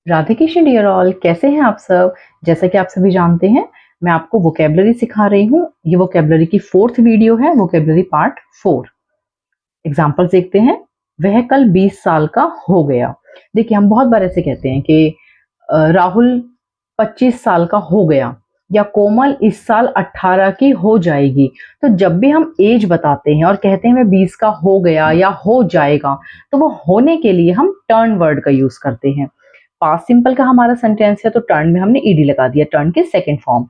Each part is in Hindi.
राधे कृष्ण डियर ऑल, कैसे हैं आप सब। जैसा कि आप सभी जानते हैं, मैं आपको वोकेबलरी सिखा रही हूँ। ये वोकेबलरी की 4th वीडियो है, वोकेबलरी पार्ट 4। एग्जाम्पल्स देखते हैं। वह कल 20 साल का हो गया। देखिए, हम बहुत बार ऐसे कहते हैं कि राहुल 25 साल का हो गया, या कोमल इस साल 18 की हो जाएगी। तो जब भी हम एज बताते हैं और कहते हैं मैं 20 का हो गया या हो जाएगा, तो वो होने के लिए हम टर्न वर्ड का यूज करते हैं। पास्ट सिंपल का हमारा सेंटेंस है, तो टर्न में हमने ईडी लगा दिया, टर्न के सेकेंड फॉर्म।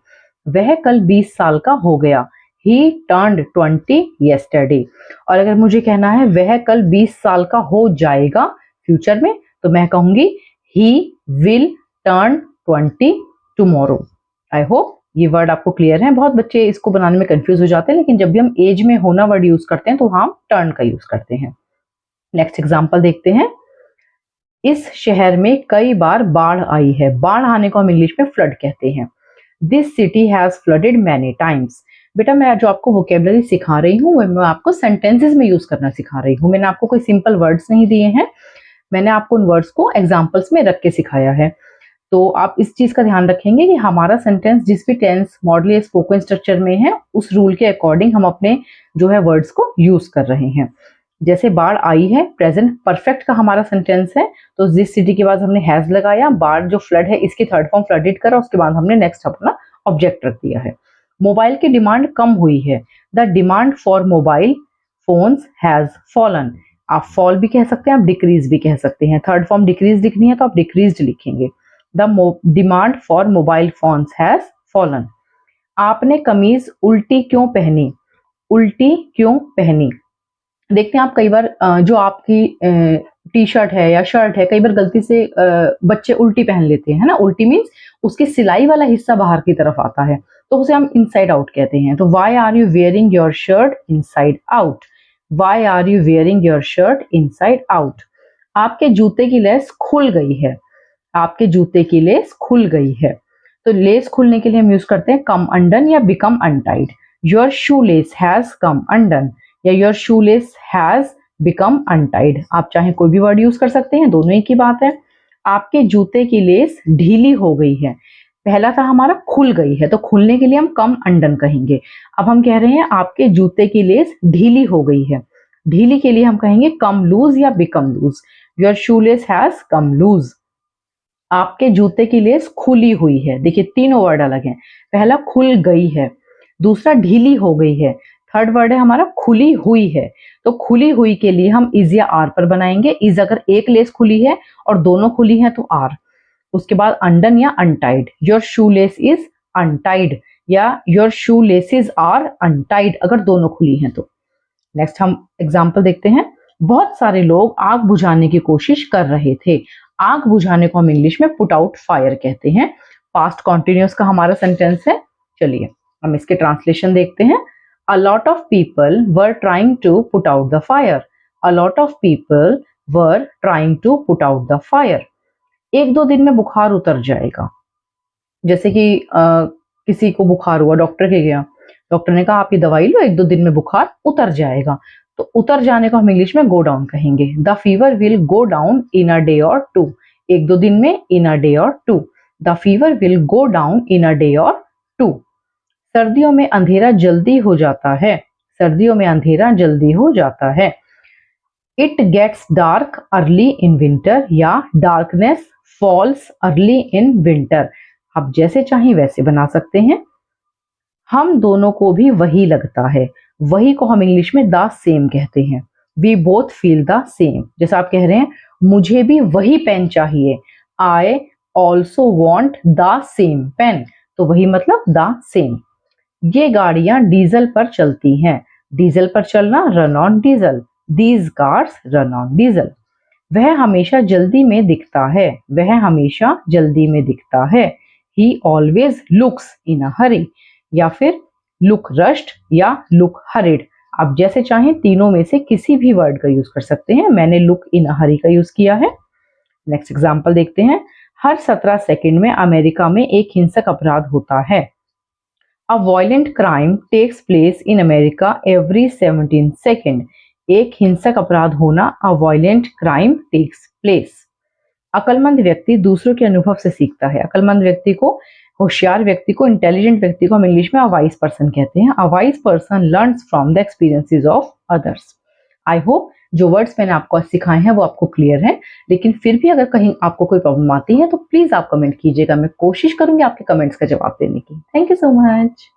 वह कल 20 साल का हो गया। ही टर्न्ड 20 yesterday। और अगर मुझे कहना है वह कल 20 साल का हो जाएगा फ्यूचर में, तो मैं कहूंगी he will turn 20 tomorrow. I hope ये वर्ड आपको क्लियर है। बहुत बच्चे इसको बनाने में कंफ्यूज हो जाते हैं, लेकिन जब भी हम एज में होना वर्ड यूज करते हैं तो हम टर्न का यूज करते हैं। नेक्स्ट एग्जांपल देखते हैं। इस शहर में कई बार बाढ़ आई है। बाढ़ आने को हम इंग्लिश में फ्लड कहते हैं। This city has flooded many times. बेटा, मैं जो आपको वोकेबलरी सिखा रही हूँ, मैं आपको सेंटेंसेस में यूज करना सिखा रही हूँ। मैंने आपको कोई सिंपल वर्ड्स नहीं दिए हैं, मैंने आपको उन वर्ड्स को एग्जाम्पल्स में रख के सिखाया है। तो आप इस चीज का ध्यान रखेंगे कि हमारा सेंटेंस जिस भी टेंस, मॉडल या स्पोकन स्ट्रक्चर में है, उस रूल के अकॉर्डिंग हम अपने जो है वर्ड्स को यूज कर रहे हैं। जैसे बाढ़ आई है, प्रेजेंट परफेक्ट का हमारा सेंटेंस है, तो जिस सिटी के बाद हमने हैज लगाया, बाढ़ जो फ्लड है इसकी थर्ड फॉर्म फ्लडेड करा, उसके बाद हमने नेक्स्ट अपना ऑब्जेक्ट रख दिया है। मोबाइल की डिमांड कम हुई है। The demand for mobile phones has fallen. आप फॉल भी कह सकते हैं, आप डिक्रीज भी कह सकते हैं। थर्ड फॉर्म डिक्रीज लिखनी है तो आप डिक्रीज लिखेंगे। The demand for mobile phones has fallen. आपने कमीज उल्टी क्यों पहनी। उल्टी क्यों पहनी। देखते हैं आप कई बार जो आपकी टी शर्ट है या शर्ट है, कई बार गलती से बच्चे उल्टी पहन लेते हैं, है ना। उल्टी मीन्स उसकी सिलाई वाला हिस्सा बाहर की तरफ आता है, तो उसे हम इनसाइड आउट कहते हैं। तो why are you wearing your shirt inside out. Why are you wearing your shirt inside out. आपके जूते की लेस खुल गई है। आपके जूते की लेस खुल गई है। तो लेस खुलने के लिए हम यूज करते हैं कम अनडन या become untied. Your shoelace has come undone या your shoelace has become untied. आप चाहे कोई भी वर्ड यूज कर सकते हैं, दोनों एक ही बात है। आपके जूते की लेस ढीली हो गई है। पहला था हमारा खुल गई है, तो खुलने के लिए हम कम अनडन कहेंगे। अब हम कह रहे हैं आपके जूते की लेस ढीली हो गई है। ढीली के लिए हम कहेंगे कम लूज या become loose. Your shoelace has come loose. आपके जूते की लेस खुली हुई है। देखिए, तीनों वर्ड अलग हैं। पहला खुल गई है, दूसरा ढीली हो गई है, थर्ड वर्ड है हमारा खुली हुई है। तो खुली हुई के लिए हम इज या आर पर बनाएंगे। इज अगर एक लेस खुली है और दोनों खुली है तो आर। उसके बाद अंडन या untied. Your shoelace is untied या your shoelaces are untied अगर दोनों खुली हैं तो। नेक्स्ट हम एग्जाम्पल देखते हैं। बहुत सारे लोग आग बुझाने की कोशिश कर रहे थे। आग बुझाने को हम इंग्लिश में पुट आउट फायर कहते हैं। पास्ट कॉन्टिन्यूस का हमारा सेंटेंस है। चलिए हम इसके ट्रांसलेशन देखते हैं। A lot of people were trying to put out the fire. A lot of people were trying to put out the fire. एक दो दिन में बुखार उतर जाएगा। जैसे कि किसी को बुखार हुआ, डॉक्टर के गया, डॉक्टर ने कहा आप ये दवाई लो, एक दो दिन में बुखार उतर जाएगा। तो उतर जाने को हम इंग्लिश में गो डाउन कहेंगे। The fever will go down in a day or two. एक दो दिन में, in a day or two. The fever will go down in a day or two. सर्दियों में अंधेरा जल्दी हो जाता है। सर्दियों में अंधेरा जल्दी हो जाता है। It gets dark early in winter या darkness falls early in winter. आप जैसे चाहें वैसे बना सकते हैं। हम दोनों को भी वही लगता है। वही को हम इंग्लिश में द सेम कहते हैं। We both feel the same. जैसा आप कह रहे हैं मुझे भी वही पेन चाहिए। I also want the same pen. तो वही मतलब द सेम। ये गाड़ियां डीजल पर चलती हैं। डीजल पर चलना, run on diesel. These cars run on diesel. वह हमेशा जल्दी में दिखता है। वह हमेशा जल्दी में दिखता है। ही ऑलवेज लुक्स इन अ हरी या फिर लुक रश्ड या लुक हरिड। आप जैसे चाहें तीनों में से किसी भी वर्ड का यूज कर सकते हैं। मैंने लुक इन अ हरी का यूज किया है। नेक्स्ट एग्जाम्पल देखते हैं। हर 17 सेकंड में अमेरिका में एक हिंसक अपराध होता है। A violent crime takes place in America every 17 seconds. एक हिंसक अपराध होना, a violent crime takes place. अक्लमंद व्यक्ति दूसरों के अनुभव से सीखता है। अक्लमंद व्यक्ति को, होशियार व्यक्ति को, इंटेलिजेंट व्यक्ति को हम इंग्लिश में अ वाइज पर्सन कहते हैं। A wise person learns from the experiences of others. I hope जो वर्ड्स मैंने आपको सिखाए हैं वो आपको क्लियर हैं, लेकिन फिर भी अगर कहीं आपको कोई प्रॉब्लम आती है तो प्लीज आप कमेंट कीजिएगा। मैं कोशिश करूंगी आपके कमेंट्स का जवाब देने की। Thank you so much.